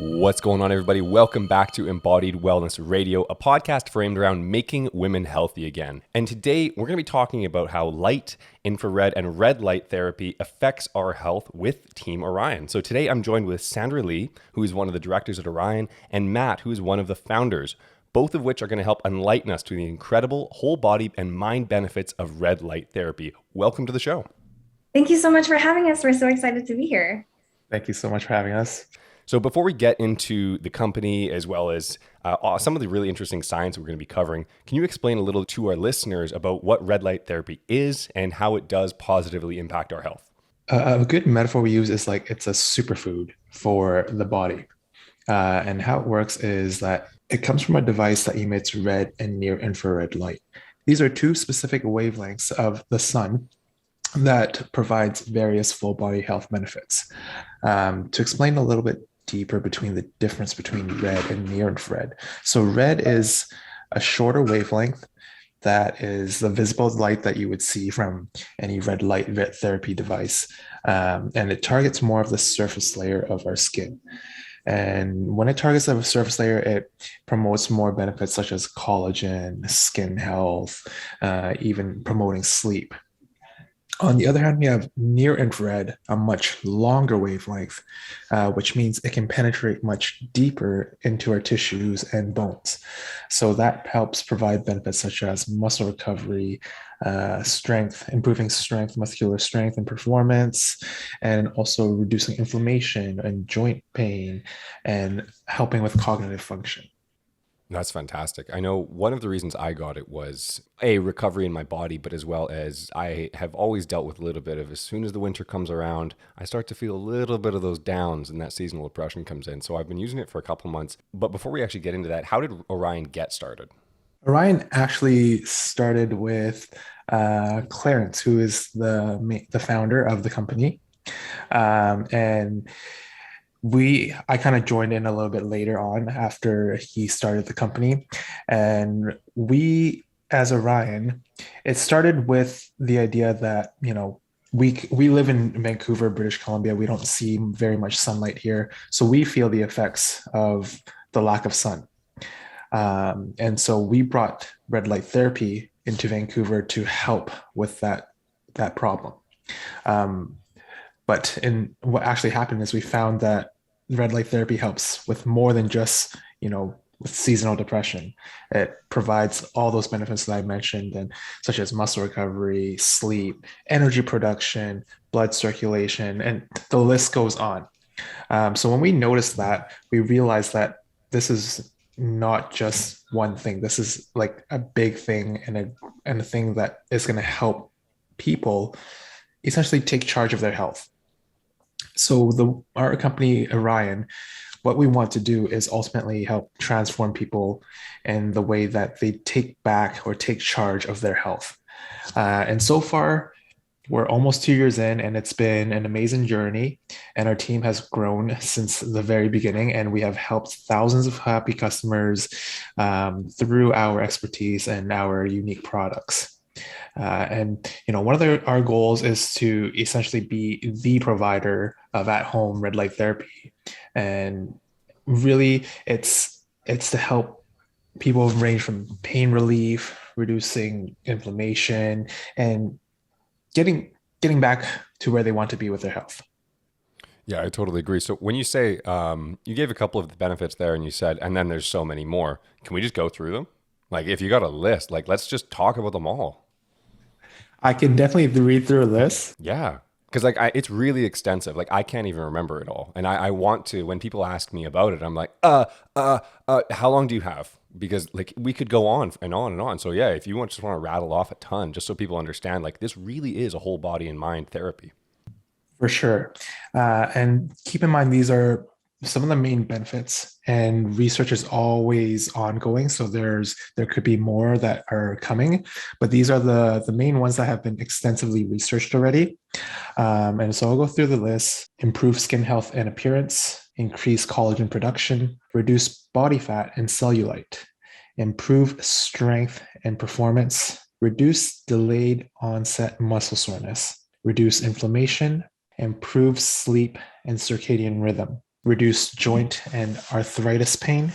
What's going on, everybody? Welcome back to Embodied Wellness Radio, a podcast framed around making women healthy again. And today we're going to be talking about how light, infrared, and red light therapy affects our health with Team Orion. So today I'm joined with Sandra Lee, who is one of the directors at Orion, and Matt, who is one of the founders, both of which are going to help enlighten us to the incredible whole body and mind benefits of red light therapy. Welcome to the show. Thank you so much for having us. We're so excited to be here. Thank you so much for having us. So before we get into the company as well as some of the really interesting science we're going to be covering, can you explain a little to our listeners about what red light therapy is and how it does positively impact our health? A good metaphor we use is like it's a superfood for the body. And how it works is that it comes from a device that emits red and near infrared light. These are two specific wavelengths of the sun that provides various full body health benefits. To explain a little bit deeper between the difference between red and near infrared. So red is a shorter wavelength that is the visible light that you would see from any red light therapy device. And it targets more of the surface layer of our skin. And when it targets the surface layer, it promotes more benefits such as collagen, skin health, even promoting sleep. On the other hand, we have near infrared, a much longer wavelength, which means it can penetrate much deeper into our tissues and bones. So that helps provide benefits such as muscle recovery, strength, improving strength, muscular strength and performance, and also reducing inflammation and joint pain and helping with cognitive function. That's fantastic. I know one of the reasons I got it was a recovery in my body, but as well as I have always dealt with a little bit of as soon as the winter comes around, I start to feel a little bit of those downs and that seasonal depression comes in. So I've been using it for a couple months. But before we actually get into that, how did Orion get started? Orion actually started with Clarence, who is the founder of the company. And I kind of joined in a little bit later on after he started the company. And we, as Orion, it started with the idea that, we live in Vancouver, British Columbia. We don't see very much sunlight here. So we feel the effects of the lack of sun. And so we brought red light therapy into Vancouver to help with that problem. But what actually happened is we found that red light therapy helps with more than just, with seasonal depression. It provides all those benefits that I mentioned, and such as muscle recovery, sleep, energy production, blood circulation, and the list goes on. So when we noticed that, we realized that this is not just one thing. This is like a big thing and a thing that is going to help people essentially take charge of their health. So our company, Orion, what we want to do is ultimately help transform people in the way that they take back or take charge of their health. And so far, we're almost 2 years in, and it's been an amazing journey. And our team has grown since the very beginning, and we have helped thousands of happy customers through our expertise and our unique products. One of our goals is to essentially be the provider of at-home red light therapy, and really, it's to help people range from pain relief, reducing inflammation, and getting back to where they want to be with their health. Yeah, I totally agree. So when you say you gave a couple of the benefits there, and you said, and then there's so many more. Can we just go through them? Like, if you got a list, like let's just talk about them all. I can definitely read through a list. Yeah. Because it's really extensive. Like I can't even remember it all. And I want to, when people ask me about it, I'm like, how long do you have? Because like we could go on and on and on. So yeah, if you just want to rattle off a ton, just so people understand, like this really is a whole body and mind therapy. For sure. And keep in mind, these are some of the main benefits, and research is always ongoing. So there could be more that are coming, but these are the main ones that have been extensively researched already. And so I'll go through the list: improve skin health and appearance, increase collagen production, reduce body fat and cellulite, improve strength and performance, reduce delayed onset muscle soreness, reduce inflammation, improve sleep and circadian rhythm, reduce joint and arthritis pain,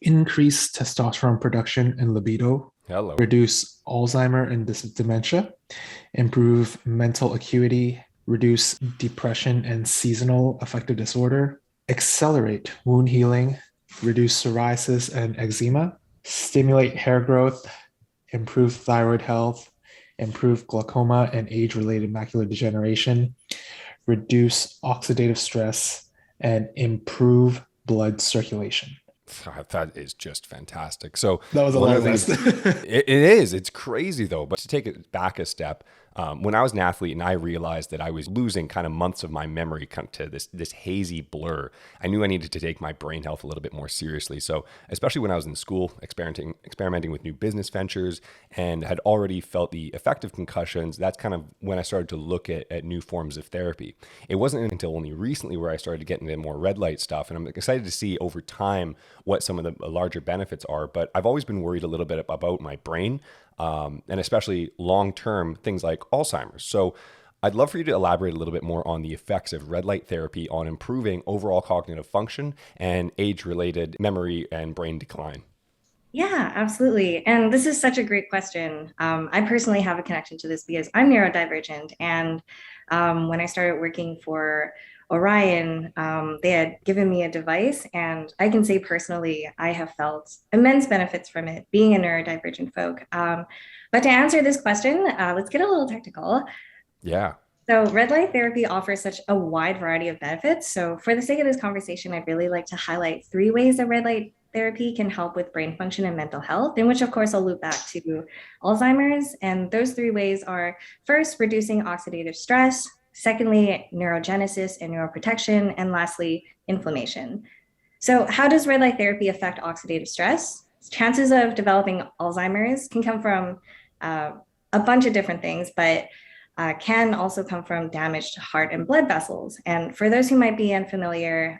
increase testosterone production and libido, Hello. reduce Alzheimer and dementia, improve mental acuity, reduce depression and seasonal affective disorder, accelerate wound healing, reduce psoriasis and eczema, stimulate hair growth, improve thyroid health, improve glaucoma and age-related macular degeneration, reduce oxidative stress, and improve blood circulation. That is just fantastic. So That was a one long of the things, list. it is. It's crazy though. But to take it back a step, when I was an athlete and I realized that I was losing kind of months of my memory to this hazy blur, I knew I needed to take my brain health a little bit more seriously. So especially when I was in school, experimenting with new business ventures, and had already felt the effect of concussions, that's kind of when I started to look at new forms of therapy. It wasn't until only recently where I started to get into more red light stuff, and I'm excited to see over time what some of the larger benefits are. But I've always been worried a little bit about my brain, and especially long-term things like Alzheimer's. So I'd love for you to elaborate a little bit more on the effects of red light therapy on improving overall cognitive function and age-related memory and brain decline. Yeah, absolutely. And this is such a great question. I personally have a connection to this because I'm neurodivergent. And when I started working for Orion, they had given me a device, and I can say personally, I have felt immense benefits from it, being a neurodivergent folk. But to answer this question, let's get a little technical. Yeah. So, red light therapy offers such a wide variety of benefits. So, for the sake of this conversation, I'd really like to highlight three ways that red light therapy can help with brain function and mental health, in which, of course, I'll loop back to Alzheimer's. And those three ways are first, reducing oxidative stress, secondly, neurogenesis and neuroprotection, and lastly, inflammation. So, how does red light therapy affect oxidative stress? Chances of developing Alzheimer's can come from a bunch of different things, but can also come from damaged heart and blood vessels. And for those who might be unfamiliar,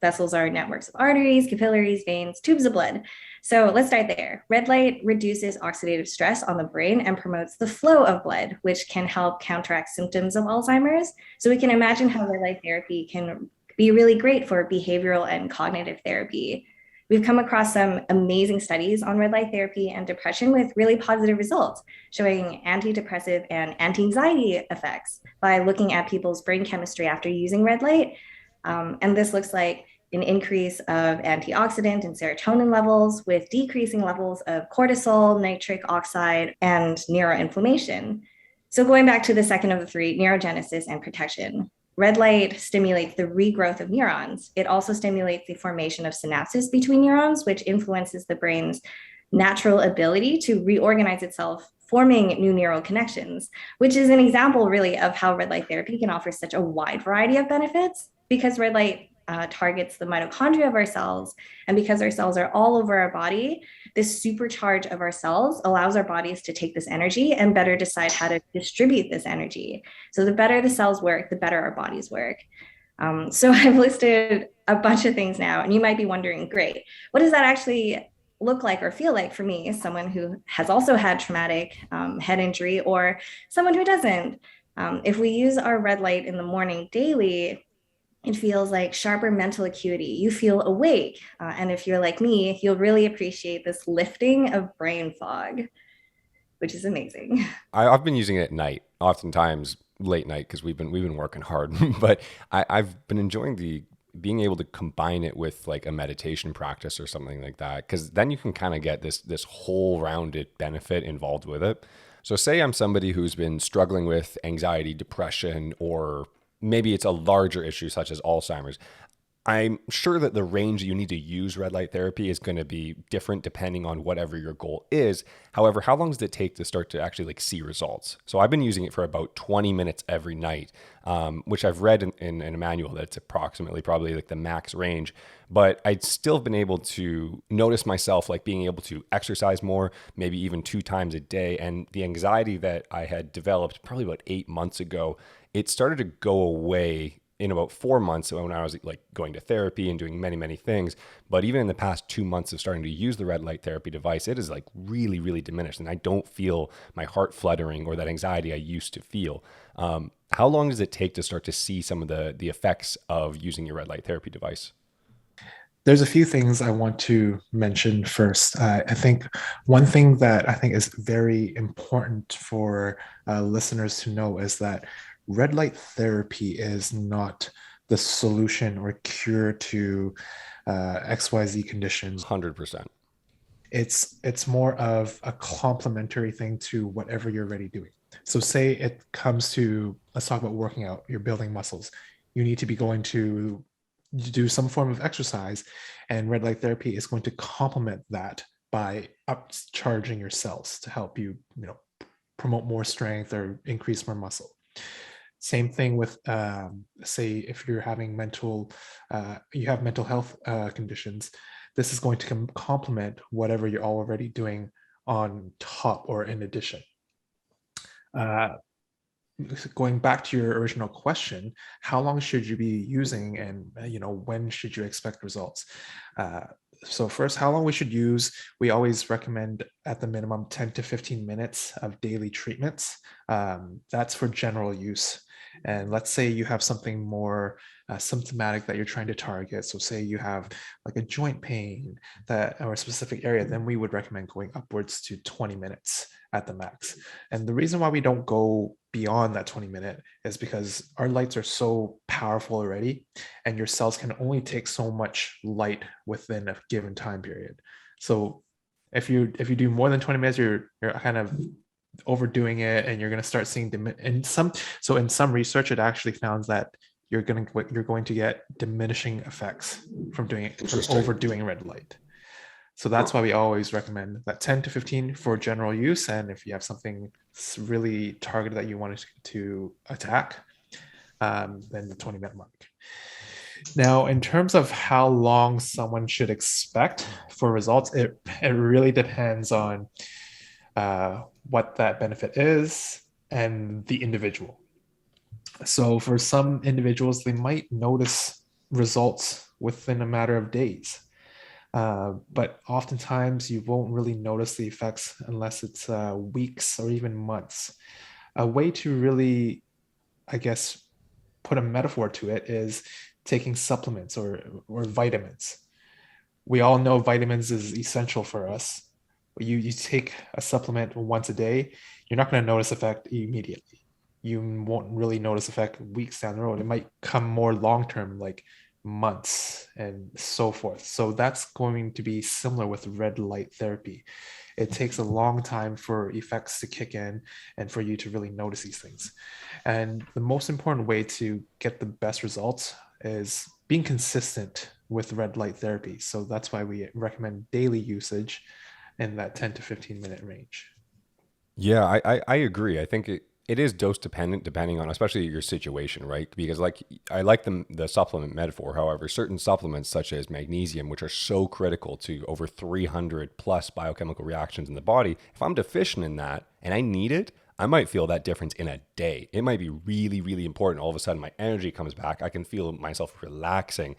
vessels are networks of arteries, capillaries, veins, tubes of blood. So let's start there. Red light reduces oxidative stress on the brain and promotes the flow of blood, which can help counteract symptoms of Alzheimer's. So we can imagine how red light therapy can be really great for behavioral and cognitive therapy. We've come across some amazing studies on red light therapy and depression with really positive results, showing antidepressive and anti-anxiety effects by looking at people's brain chemistry after using red light. And this looks like an increase of antioxidant and serotonin levels with decreasing levels of cortisol, nitric oxide, and neuroinflammation. So going back to the second of the three, neurogenesis and protection. Red light stimulates the regrowth of neurons. It also stimulates the formation of synapses between neurons, which influences the brain's natural ability to reorganize itself, forming new neural connections, which is an example really of how red light therapy can offer such a wide variety of benefits because red light targets the mitochondria of our cells. And because our cells are all over our body, this supercharge of our cells allows our bodies to take this energy and better decide how to distribute this energy. So the better the cells work, the better our bodies work. So I've listed a bunch of things now, and you might be wondering, great, what does that actually look like or feel like for me, someone who has also had traumatic head injury or someone who doesn't? If we use our red light in the morning daily, it feels like sharper mental acuity. You feel awake. And if you're like me, you'll really appreciate this lifting of brain fog, which is amazing. I've been using it at night, oftentimes late night because we've been working hard. But I've been enjoying the being able to combine it with like a meditation practice or something like that, because then you can kind of get this whole rounded benefit involved with it. So say I'm somebody who's been struggling with anxiety, depression, or maybe it's a larger issue such as Alzheimer's. I'm sure that the range you need to use red light therapy is going to be different depending on whatever your goal is. However, how long does it take to start to actually like see results? So I've been using it for about 20 minutes every night, which I've read in a manual that it's approximately probably like the max range. But I'd still been able to notice myself like being able to exercise more, maybe even 2 times a day. And the anxiety that I had developed probably about 8 months ago, it started to go away in about 4 months when I was like going to therapy and doing many, many things. But even in the past 2 months of starting to use the red light therapy device, it is like really, really diminished. And I don't feel my heart fluttering or that anxiety I used to feel. How long does it take to start to see some of the effects of using your red light therapy device? There's a few things I want to mention first. I think one thing that I think is very important for listeners to know is that red light therapy is not the solution or cure to XYZ conditions. 100%. It's more of a complementary thing to whatever you're already doing. So say it comes to, let's talk about working out, you're building muscles. You need to be going to do some form of exercise, and red light therapy is going to complement that by upcharging your cells to help you, promote more strength or increase more muscle. Same thing with, say, if you're having you have mental health conditions, this is going to complement whatever you're already doing on top or in addition. Going back to your original question, how long should you be using, and when should you expect results? So first, how long we should use, we always recommend at the minimum 10 to 15 minutes of daily treatments. That's for general use. And let's say you have something more symptomatic that you're trying to target. So say you have like a joint pain or a specific area, then we would recommend going upwards to 20 minutes at the max. And the reason why we don't go beyond that 20-minute is because our lights are so powerful already, and your cells can only take so much light within a given time period. So if you do more than 20 minutes, you're kind of overdoing it, and you're going to start seeing in some research it actually found that you're going to get diminishing effects from overdoing red light. So that's why we always recommend that 10 to 15 for general use, and if you have something really targeted that you want to attack, then the 20-minute mark. Now, in terms of how long someone should expect for results, it really depends on what that benefit is and the individual. So for some individuals, they might notice results within a matter of days. But oftentimes you won't really notice the effects unless it's weeks or even months. A way to really, I guess, put a metaphor to it is taking supplements or vitamins. We all know vitamins is essential for us. You take a supplement once a day, you're not going to notice effect immediately. You won't really notice effect weeks down the road. It might come more long-term, like months and so forth. So that's going to be similar with red light therapy. It takes a long time for effects to kick in and for you to really notice these things. And the most important way to get the best results is being consistent with red light therapy. So that's why we recommend daily usage in that 10 to 15 minute range. Yeah, I agree. I think it is dose dependent depending on especially your situation, right? Because like I like the supplement metaphor. However, certain supplements such as magnesium, which are so critical to over 300 plus biochemical reactions in the body, if I'm deficient in that and I need it, I might feel that difference in a day. It might be really, really important. All of a sudden my energy comes back. I can feel myself relaxing.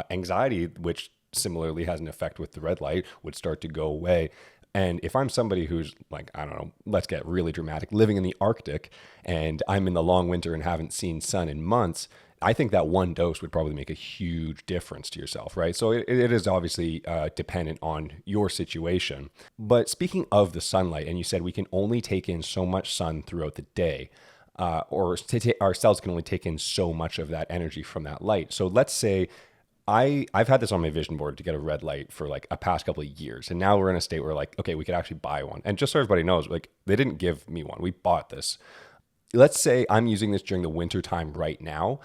Anxiety, which similarly has an effect with the red light, would start to go away. And if I'm somebody who's like, I don't know, let's get really dramatic, living in the Arctic, and I'm in the long winter and haven't seen sun in months, I think that one dose would probably make a huge difference to yourself, right? So it is obviously dependent on your situation. But speaking of the sunlight, and you said we can only take in so much sun throughout the day, our cells can only take in so much of that energy from that light. So let's say I've had this on my vision board to get a red light for like a past couple of years. And now we're in a state where like, okay, we could actually buy one. And just so everybody knows, like they didn't give me one. We bought this. Let's say I'm using this during the winter time right now.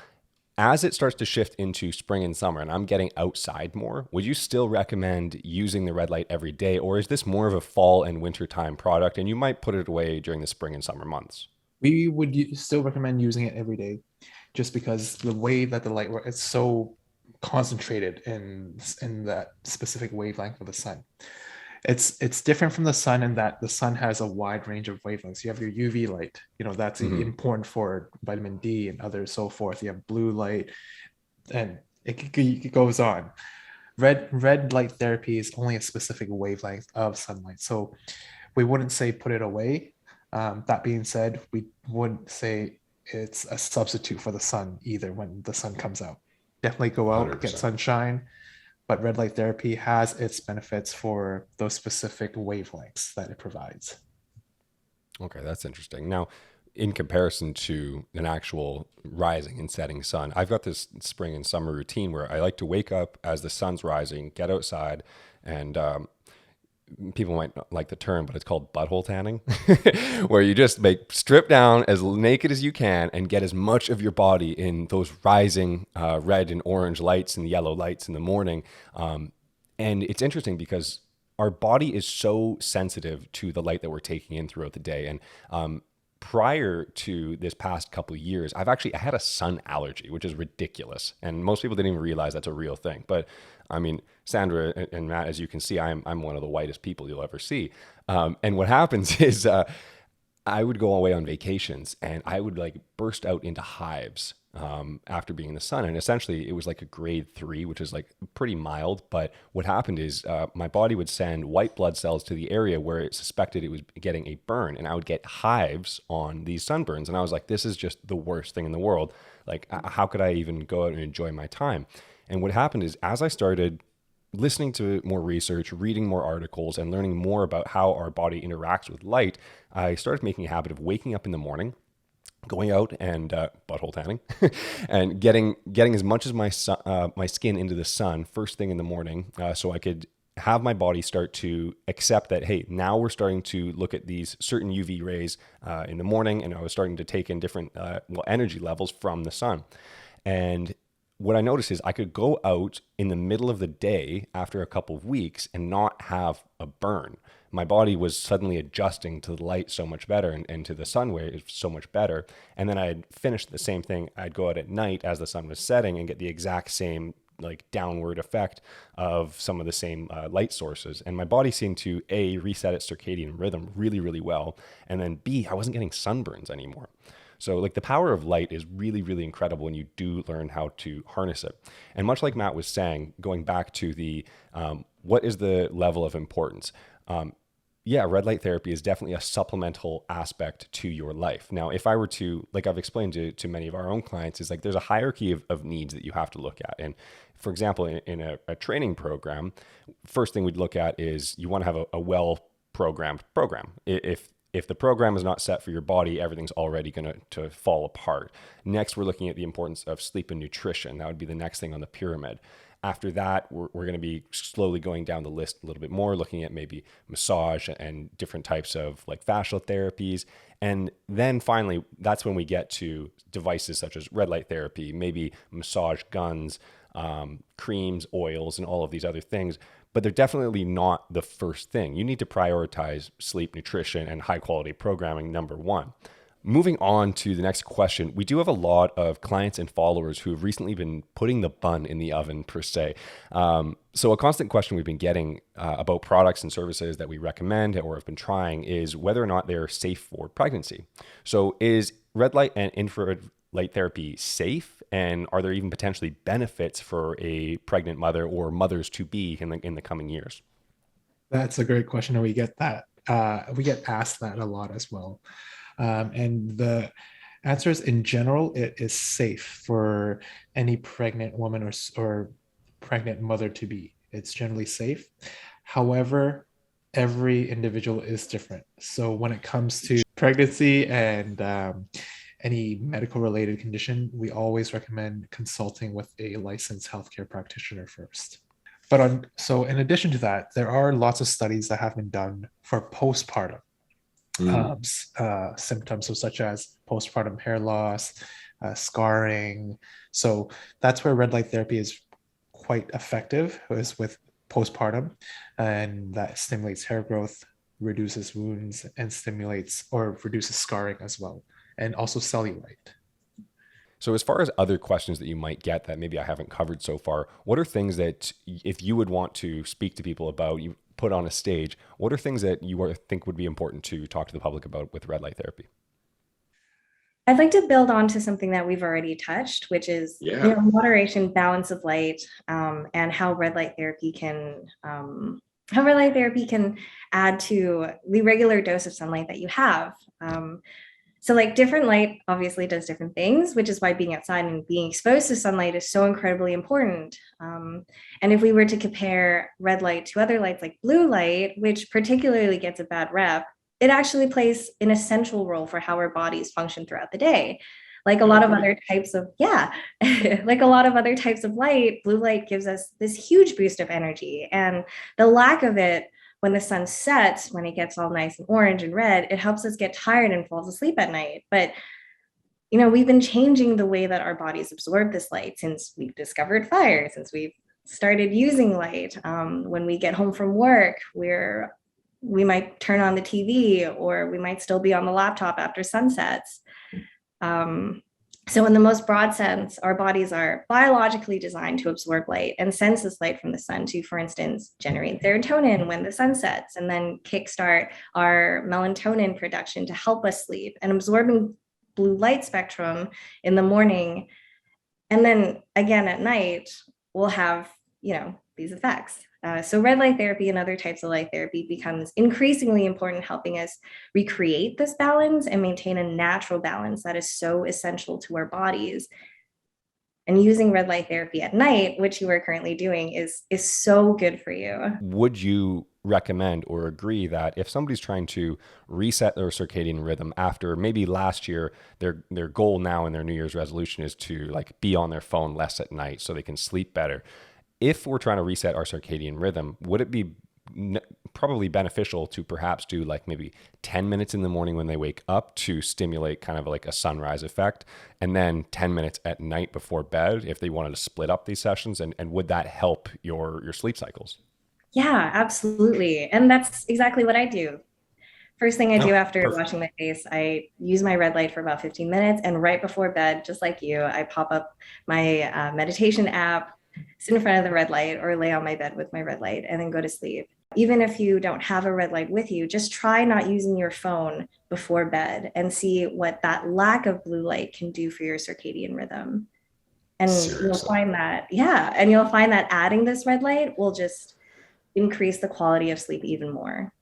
As it starts to shift into spring and summer and I'm getting outside more, would you still recommend using the red light every day? Or is this more of a fall and winter time product and you might put it away during the spring and summer months? We would still recommend using it every day just because the way that the light works, it's so concentrated in that specific wavelength of the sun. It's different from the sun in that the sun has a wide range of wavelengths. You have your UV light, that's Mm-hmm. important for vitamin D and others, so forth. You have blue light, and it goes on. Red light therapy is only a specific wavelength of sunlight, so we wouldn't say put it away. That being said, we wouldn't say it's a substitute for the sun either when the sun comes out. Definitely go out, get 100%. sunshine, but red light therapy has its benefits for those specific wavelengths that it provides. Okay, that's interesting. Now, in comparison to an actual rising and setting sun, I've got this spring and summer routine where I like to wake up as the sun's rising, get outside, and people might not like the term, but it's called butthole tanning, where you just strip down as naked as you can and get as much of your body in those rising red and orange lights and yellow lights in the morning. And it's interesting because our body is so sensitive to the light that we're taking in throughout the day. And prior to this past couple of years, I had a sun allergy, which is ridiculous. And most people didn't even realize that's a real thing. But I mean, Sandra and Matt, as you can see, I'm one of the whitest people you'll ever see. And what happens is I would go away on vacations and I would burst out into hives after being in the sun. And essentially it was like a grade 3, which is pretty mild. But what happened is my body would send white blood cells to the area where it suspected it was getting a burn. And I would get hives on these sunburns. And I was like, this is just the worst thing in the world. How could I even go out and enjoy my time? And what happened is as I started listening to more research, reading more articles, and learning more about how our body interacts with light, I started making a habit of waking up in the morning, going out and butthole tanning, and getting as much as my skin into the sun first thing in the morning, so I could have my body start to accept that, hey, now we're starting to look at these certain UV rays in the morning, and I was starting to take in different energy levels from the sun. And what I noticed is I could go out in the middle of the day after a couple of weeks and not have a burn. My body was suddenly adjusting to the light so much better and to the sun waves so much better. And then I'd finish the same thing. I'd go out at night as the sun was setting and get the exact same downward effect of some of the same light sources. And my body seemed to A, reset its circadian rhythm really, really well. And then B, I wasn't getting sunburns anymore. So the power of light is really, really incredible when you do learn how to harness it. And much like Matt was saying, going back to the what is the level of importance? Red light therapy is definitely a supplemental aspect to your life. Now, if I were to, I've explained to many of our own clients, is there's a hierarchy of needs that you have to look at. And for example, in a training program, first thing we'd look at is you want to have a well-programmed program. If the program is not set for your body, everything's already going to fall apart. Next, we're looking at the importance of sleep and nutrition. That would be the next thing on the pyramid. After that, we're going to be slowly going down the list a little bit more, looking at maybe massage and different types of fascial therapies. And then finally, that's when we get to devices such as red light therapy, maybe massage guns, creams, oils, and all of these other things. But they're definitely not the first thing. You need to prioritize sleep, nutrition, and high quality programming, number one. Moving on to the next question, we do have a lot of clients and followers who have recently been putting the bun in the oven, per se. So a constant question we've been getting about products and services that we recommend or have been trying is whether or not they're safe for pregnancy. So is red light and infrared light therapy safe? And are there even potentially benefits for a pregnant mother or mothers to be in the coming years? That's a great question, and we get that. We get asked that a lot as well. And the answer is, in general, it is safe for any pregnant woman or pregnant mother to be. It's generally safe. However, every individual is different. So when it comes to pregnancy and any medical related condition, we always recommend consulting with a licensed healthcare practitioner first. So in addition to that, there are lots of studies that have been done for postpartum symptoms, so such as postpartum hair loss, scarring. So that's where red light therapy is quite effective, is with postpartum, and that stimulates hair growth, reduces wounds, and stimulates or reduces scarring as well, and also cellulite. So as far as other questions that you might get that maybe I haven't covered so far, what are things that if you would want to speak to people about, you put on a stage. What are things that you think would be important to talk to the public about with red light therapy? I'd like to build on to something that we've already touched, which is moderation, balance of light, and how red light therapy can add to the regular dose of sunlight that you have. So like different light obviously does different things, which is why being outside and being exposed to sunlight is so incredibly important. And if we were to compare red light to other lights like blue light, which particularly gets a bad rep, it actually plays an essential role for how our bodies function throughout the day. Like a lot of other types of, like a lot of other types of light, blue light gives us this huge boost of energy. And the lack of it when the sun sets, when it gets all nice and orange and red, it helps us get tired and falls asleep at night. But, we've been changing the way that our bodies absorb this light since we've discovered fire, since we've started using light. When we get home from work, we might turn on the TV, or we might still be on the laptop after sunsets. So in the most broad sense, our bodies are biologically designed to absorb light and sense this light from the sun to, for instance, generate serotonin when the sun sets, and then kickstart our melatonin production to help us sleep, and absorbing blue light spectrum in the morning. And then again at night, we'll have, these effects. So red light therapy and other types of light therapy becomes increasingly important, helping us recreate this balance and maintain a natural balance that is so essential to our bodies. And using red light therapy at night, which you are currently doing, is so good for you. Would you recommend or agree that if somebody's trying to reset their circadian rhythm after maybe last year, their goal now in their New Year's resolution is to like be on their phone less at night so they can sleep better? If we're trying to reset our circadian rhythm, would it be probably beneficial to perhaps do like maybe 10 minutes in the morning when they wake up to stimulate kind of like a sunrise effect, and then 10 minutes at night before bed if they wanted to split up these sessions? And would that help your sleep cycles? Yeah, absolutely. And that's exactly what I do. First thing I do after perfect. washing my face, I use my red light for about 15 minutes. And right before bed, just like you, I pop up my meditation app, sit in front of the red light, or lay on my bed with my red light, and then go to sleep. Even if you don't have a red light with you, just try not using your phone before bed and see what that lack of blue light can do for your circadian rhythm. And you'll find that, adding this red light will just increase the quality of sleep even more.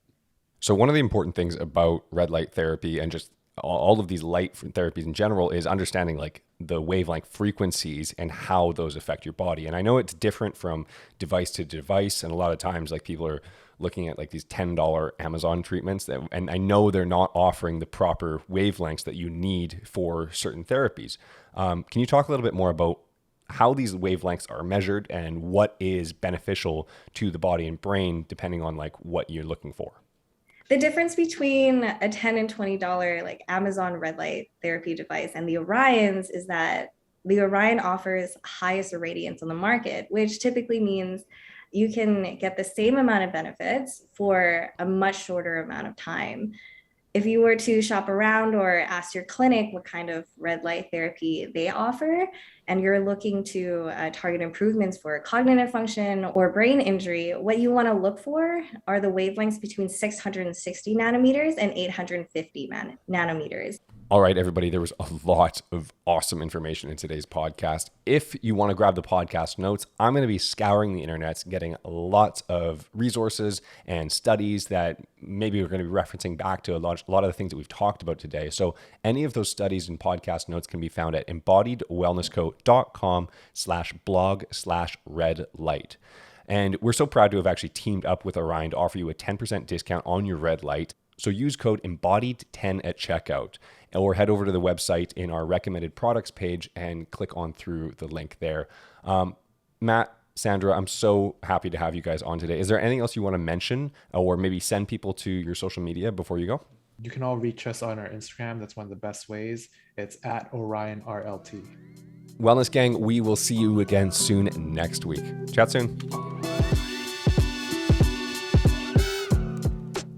So one of the important things about red light therapy and just all of these light therapies in general is understanding like the wavelength frequencies and how those affect your body. And I know it's different from device to device. And a lot of times like people are looking at like these $10 Amazon treatments and I know they're not offering the proper wavelengths that you need for certain therapies. Can you talk a little bit more about how these wavelengths are measured and what is beneficial to the body and brain depending on like what you're looking for? The difference between a $10 and $20 like Amazon red light therapy device and the Orions is that the Orion offers highest irradiance on the market, which typically means you can get the same amount of benefits for a much shorter amount of time. If you were to shop around or ask your clinic what kind of red light therapy they offer, and you're looking to target improvements for cognitive function or brain injury, what you want to look for are the wavelengths between 660 nanometers and 850 nanometers. All right, everybody, there was a lot of awesome information in today's podcast. If you want to grab the podcast notes, I'm going to be scouring the internet, getting lots of resources and studies that maybe we're going to be referencing back to a lot of the things that we've talked about today. So any of those studies and podcast notes can be found at embodiedwellnessco.com/blog/red light. And we're so proud to have actually teamed up with Orion to offer you a 10% discount on your red light. So use code Embodied10 at checkout, or head over to the website in our recommended products page and click on through the link there. Matt, Sandra, I'm so happy to have you guys on today. Is there anything else you want to mention or maybe send people to your social media before you go? You can all reach us on our Instagram. That's one of the best ways. It's at Orion RLT. Wellness Gang, we will see you again soon next week. Chat soon.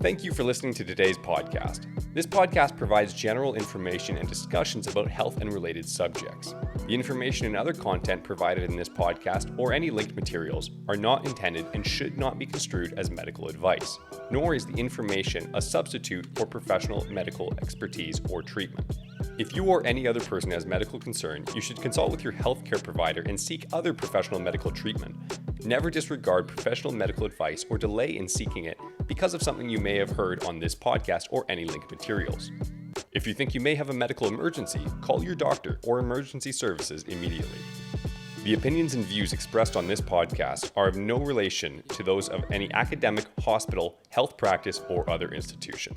Thank you for listening to today's podcast. This podcast provides general information and discussions about health and related subjects. The information and other content provided in this podcast or any linked materials are not intended and should not be construed as medical advice, nor is the information a substitute for professional medical expertise or treatment. If you or any other person has medical concern, you should consult with your healthcare provider and seek other professional medical treatment. Never disregard professional medical advice or delay in seeking it because of something you may have heard on this podcast or any linked materials. If you think you may have a medical emergency, call your doctor or emergency services immediately. The opinions and views expressed on this podcast are of no relation to those of any academic, hospital, health practice, or other institution.